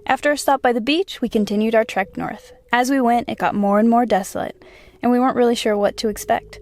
After a stop by the beach, we continued our trek north. As we went, it got more and more desolate, and we weren't really sure what to expect.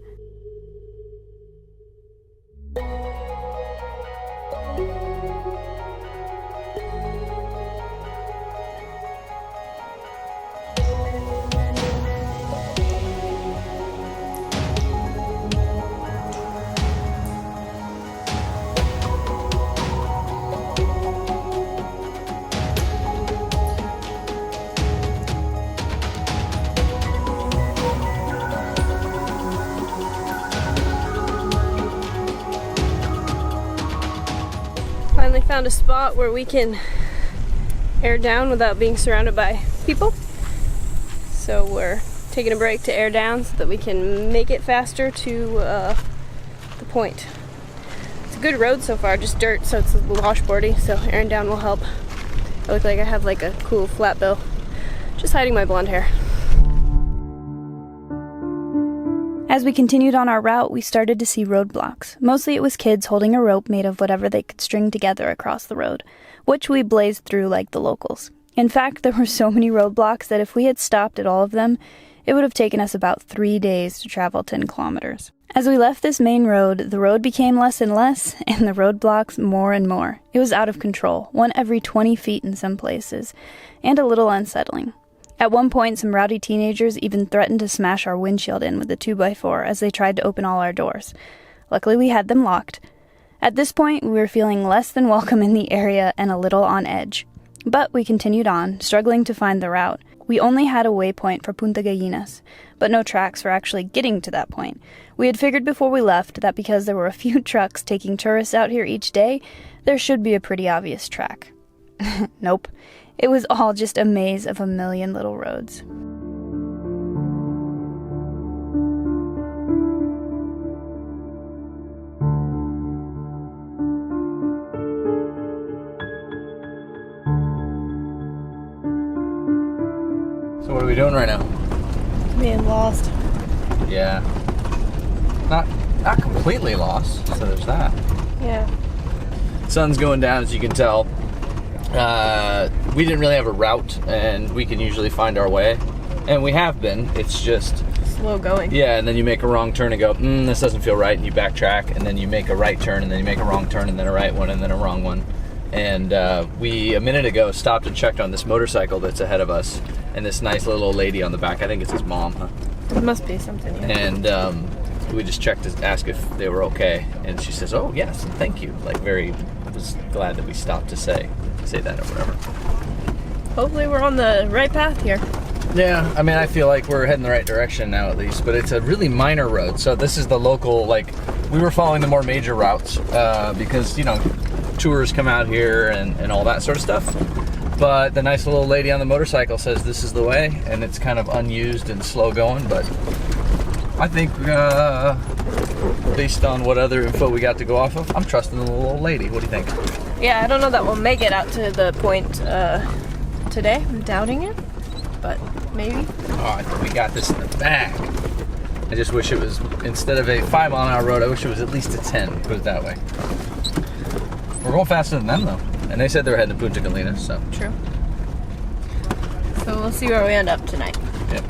Finally found a spot where we can air down without being surrounded by people. So we're taking a break to air down so that we can make it faster to the point. It's a good road so far, just dirt, so it's a little washboardy, so airing down will help. I look like I have like a cool flat bill. Just hiding my blonde hair. As we continued on our route, we started to see roadblocks. Mostly it was kids holding a rope made of whatever they could string together across the road, which we blazed through like the locals. In fact, there were so many roadblocks that if we had stopped at all of them, it would have taken us about 3 days to travel 10 kilometers. As we left this main road, the road became less and less, and the roadblocks more and more. It was out of control, one every 20 feet in some places, and a little unsettling. At one point, some rowdy teenagers even threatened to smash our windshield in with a 2x4 as they tried to open all our doors. Luckily, we had them locked. At this point, we were feeling less than welcome in the area and a little on edge. But we continued on, struggling to find the route. We only had a waypoint for Punta Gallinas, but no tracks for actually getting to that point. We had figured before we left that because there were a few trucks taking tourists out here each day, there should be a pretty obvious track. Nope. It was all just a maze of a million little roads. So what are we doing right now? Being lost. Yeah. Not completely lost, so there's that. Yeah. Sun's going down, as you can tell. We didn't really have a route, and we can usually find our way, and we have been. It's just Slow going. yeah, and then you make a wrong turn and go, this doesn't feel right, and you backtrack, and then you make a right turn, and then you make a wrong turn, and then a right one, and then a wrong one. And we a minute ago stopped and checked on this motorcycle that's ahead of us, and this nice little old lady on the back. I think it's his mom, huh? It must be something. Yeah. And we just checked to ask if they were okay, and she says, "Oh yes, thank you." Like was glad that we stopped to say that or whatever. Hopefully we're on the right path here. Yeah, I mean, I feel like we're heading the right direction now at least, but it's a really minor road. So this is the local, like, we were following the more major routes because, you know, tours come out here and all that sort of stuff. But the nice little lady on the motorcycle says this is the way, and it's kind of unused and slow going, but I think based on what other info we got to go off of, I'm trusting the little old lady. What do you think? Yeah, I don't know that we'll make it out to the point today. I'm doubting it, but maybe. Oh, I think we got this in the bag. I just wish it was, instead of a 5-mile-an-hour road, I wish it was at least a 10, put it that way. We're going faster than them, though. And they said they were heading to Punta Gallinas, so. True. So we'll see where we end up tonight. Yep.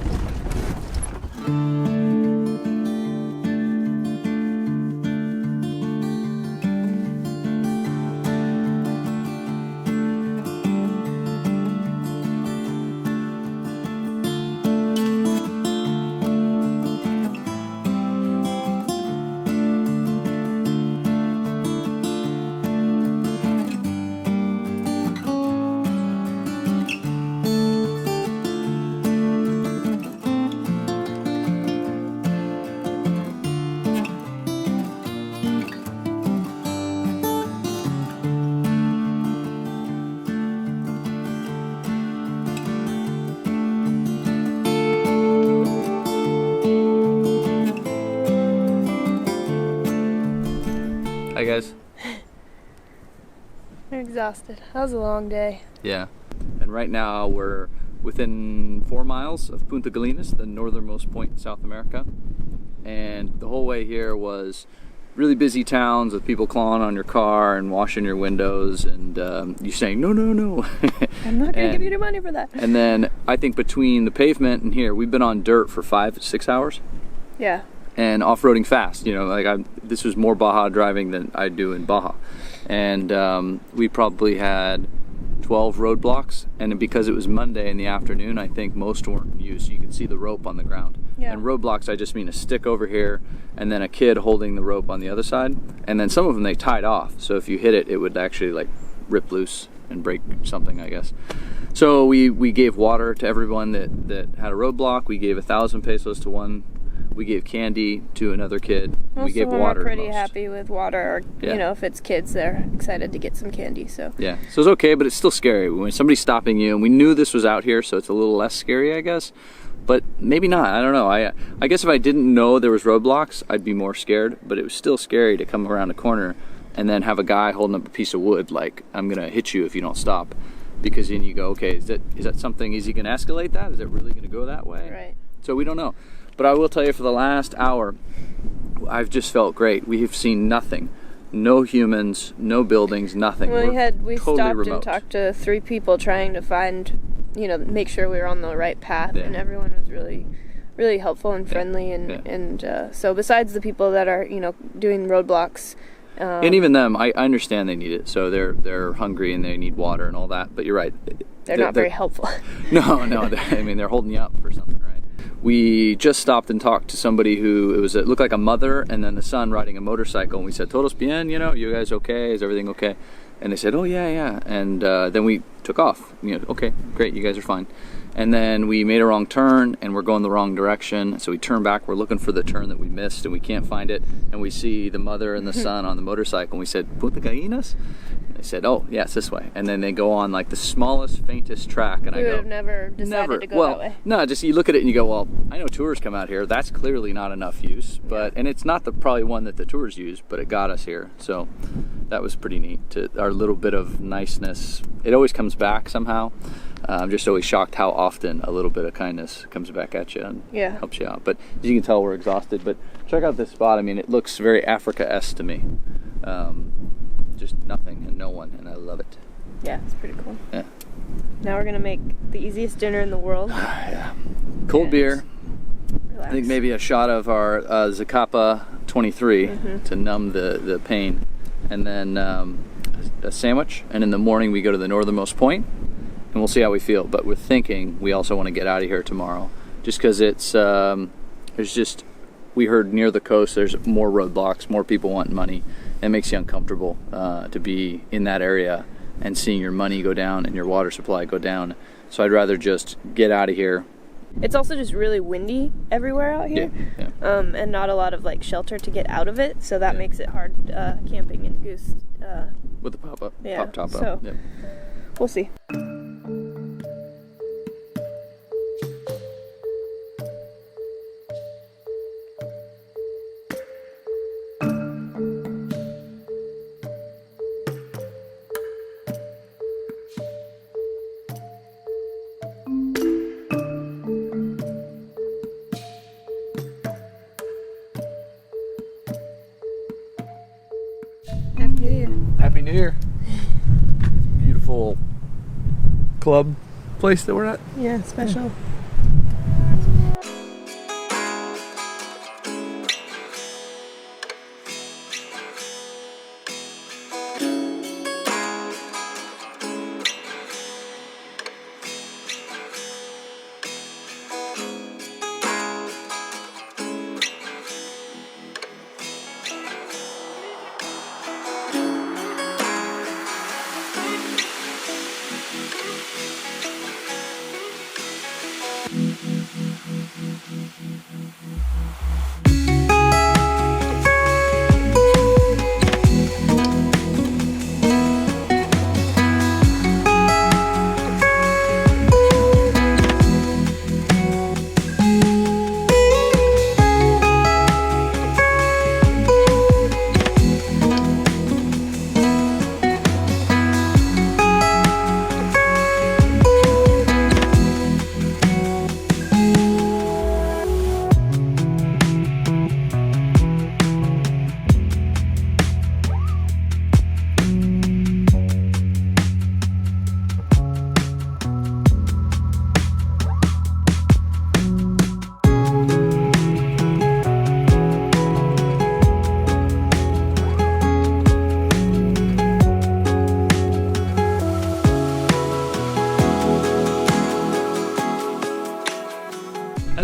Hi guys. I'm exhausted. That was a long day. Yeah. And right now we're within 4 miles of Punta Gallinas, the northernmost point in South America. And the whole way here was really busy towns with people clawing on your car and washing your windows, and you saying no, no, no. I'm not gonna give you any money for that. And then I think between the pavement and here, we've been on dirt for 5-6 hours. Yeah. And off-roading fast, you know, like this was more Baja driving than I do in Baja. And we probably had 12 roadblocks, and because it was Monday in the afternoon, I think most weren't in use. You can see the rope on the ground. Yeah. And roadblocks, I just mean a stick over here, and then a kid holding the rope on the other side. And then some of them they tied off, so if you hit it, it would actually like rip loose and break something, I guess. So we gave water to everyone that had a roadblock. We gave 1,000 pesos to one. We gave candy to another kid. Most we gave of them water are pretty to most. happy with water, or you know, if it's kids, they're excited to get some candy. So yeah, so it's okay, but it's still scary when somebody's stopping you. And we knew this was out here, so it's a little less scary, I guess. But maybe not. I don't know. I guess if I didn't know there was roadblocks, I'd be more scared. But it was still scary to come around a corner and then have a guy holding up a piece of wood, like, I'm gonna hit you if you don't stop. Because then you go, okay, is that something? Is he gonna escalate that? Is it really gonna go that way? Right. So we don't know. But I will tell you, for the last hour, I've just felt great. We have seen nothing. No humans, no buildings, nothing. Well, we totally stopped remote. and talked to 3 people trying to find, you know, make sure we were on the right path, Yeah. and everyone was really, really helpful and friendly, and so besides the people that are, you know, doing roadblocks, and even them, I understand they need it. So they're hungry and they need water and all that. But you're right. they're not very helpful. No, I mean, they're holding you up for something, right? We just stopped and talked to somebody who it looked like a mother and then the son riding a motorcycle, and we said, "Todos bien, you know, you guys okay? Is everything okay?" And they said, "Oh yeah." And then we took off. You know, okay, great, you guys are fine. And then we made a wrong turn and we're going the wrong direction. So we turn back, we're looking for the turn that we missed and we can't find it. And we see the mother and the son on the motorcycle, and we said, "Punta Gallinas?" And they said, "Oh, yeah, it's this way." And then they go on like the smallest, faintest track. And We would have never decided to go that way. No, just you look at it and you go, well, I know tours come out here. That's clearly not enough use. And it's not probably one that the tours use, but it got us here. So that was pretty neat. Our little bit of niceness, it always comes back somehow. I'm just always shocked how often a little bit of kindness comes back at you and helps you out. But as you can tell, we're exhausted. But check out this spot. I mean, it looks very Africa-esque to me. Just nothing and no one, and I love it. Yeah, it's pretty cool. Yeah. Now we're gonna make the easiest dinner in the world. Yeah. Cold beer. Relax. I think maybe a shot of our Zacapa 23 to numb the pain. And then a sandwich. And in the morning we go to the northernmost point. And we'll see how we feel. But we're thinking we also want to get out of here tomorrow. Just because we heard near the coast there's more roadblocks, more people wanting money. It makes you uncomfortable to be in that area and seeing your money go down and your water supply go down. So I'd rather just get out of here. It's also just really windy everywhere out here. Yeah. And not a lot of like shelter to get out of it, so that makes it hard camping in Goose. With the pop top so up. Yeah. We'll see. Happy New Year. Happy New Year. Beautiful club place that we're at. Yeah, special.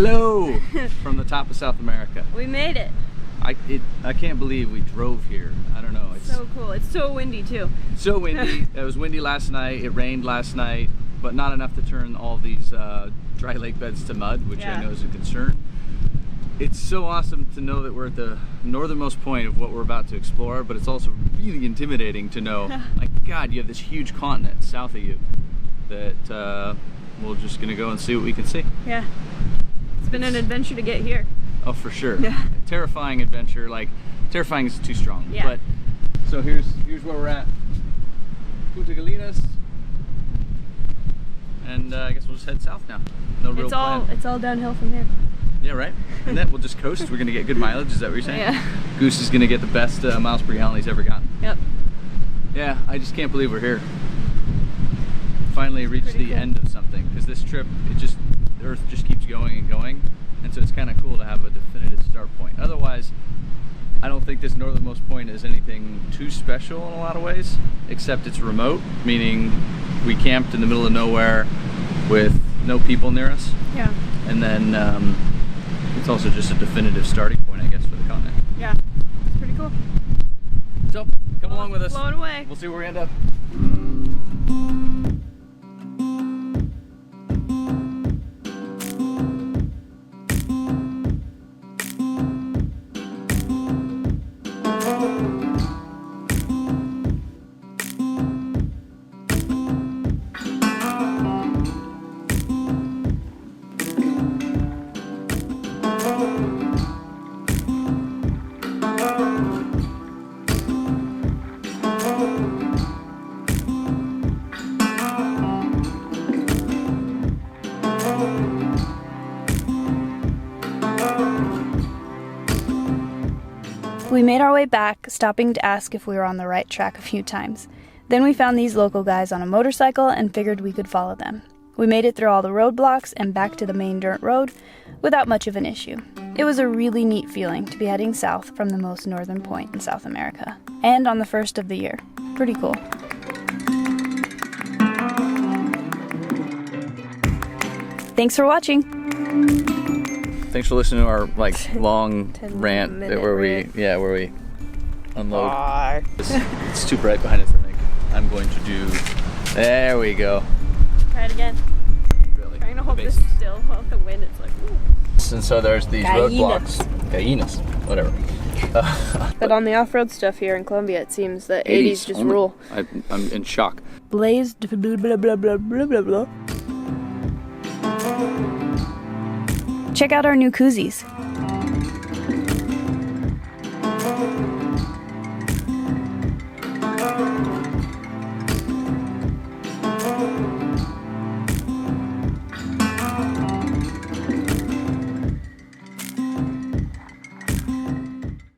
Hello from the top of South America. We made it. I can't believe we drove here. I don't know. It's So cool. It's so windy too. so windy. It was windy last night. It rained last night, but not enough to turn all these dry lake beds to mud, which I know is a concern. It's so awesome to know that we're at the northernmost point of what we're about to explore, but it's also really intimidating to know, like, God, you have this huge continent south of you that we're just gonna go and see what we can see. Yeah. It's been an adventure to get here. Oh, for sure. Yeah. Terrifying adventure. Like, terrifying is too strong. Yeah. But so here's where we're at. Punta Gallinas. And I guess we'll just head south now. No real plan. It's all downhill from here. Yeah, right? And then we'll just coast. We're going to get good mileage. Is that what you're saying? Yeah. Goose is going to get the best miles per gallon he's ever gotten. Yep. Yeah, I just can't believe we're here. Finally reached the end of something, because this trip, the Earth just keeps going and going. And so it's kind of cool to have a definitive start point. Otherwise, I don't think this northernmost point is anything too special in a lot of ways, except it's remote, meaning we camped in the middle of nowhere with no people near us. Yeah. And then it's also just a definitive starting point, I guess, for the continent. Yeah. It's pretty cool. So, come along with us. Blown away. We'll see where we end up. We made our way back, stopping to ask if we were on the right track a few times. Then we found these local guys on a motorcycle and figured we could follow them. We made it through all the roadblocks and back to the main dirt road without much of an issue. It was a really neat feeling to be heading south from the most northern point in South America, and on the first of the year. Pretty cool. Thanks for watching. Thanks for listening to our long 10 rant minute where rant. we unload. It's too bright behind us, I think. I'm going to do. There we go. Try it again. Really. Trying to hold this still off the wind. It's like, ooh. And so there's these roadblocks. Gallinas, whatever. But on the off-road stuff here in Colombia, it seems that 80s just rule. I'm in shock. Blazed blah blah blah blah blah blah blah. Check out our new koozies.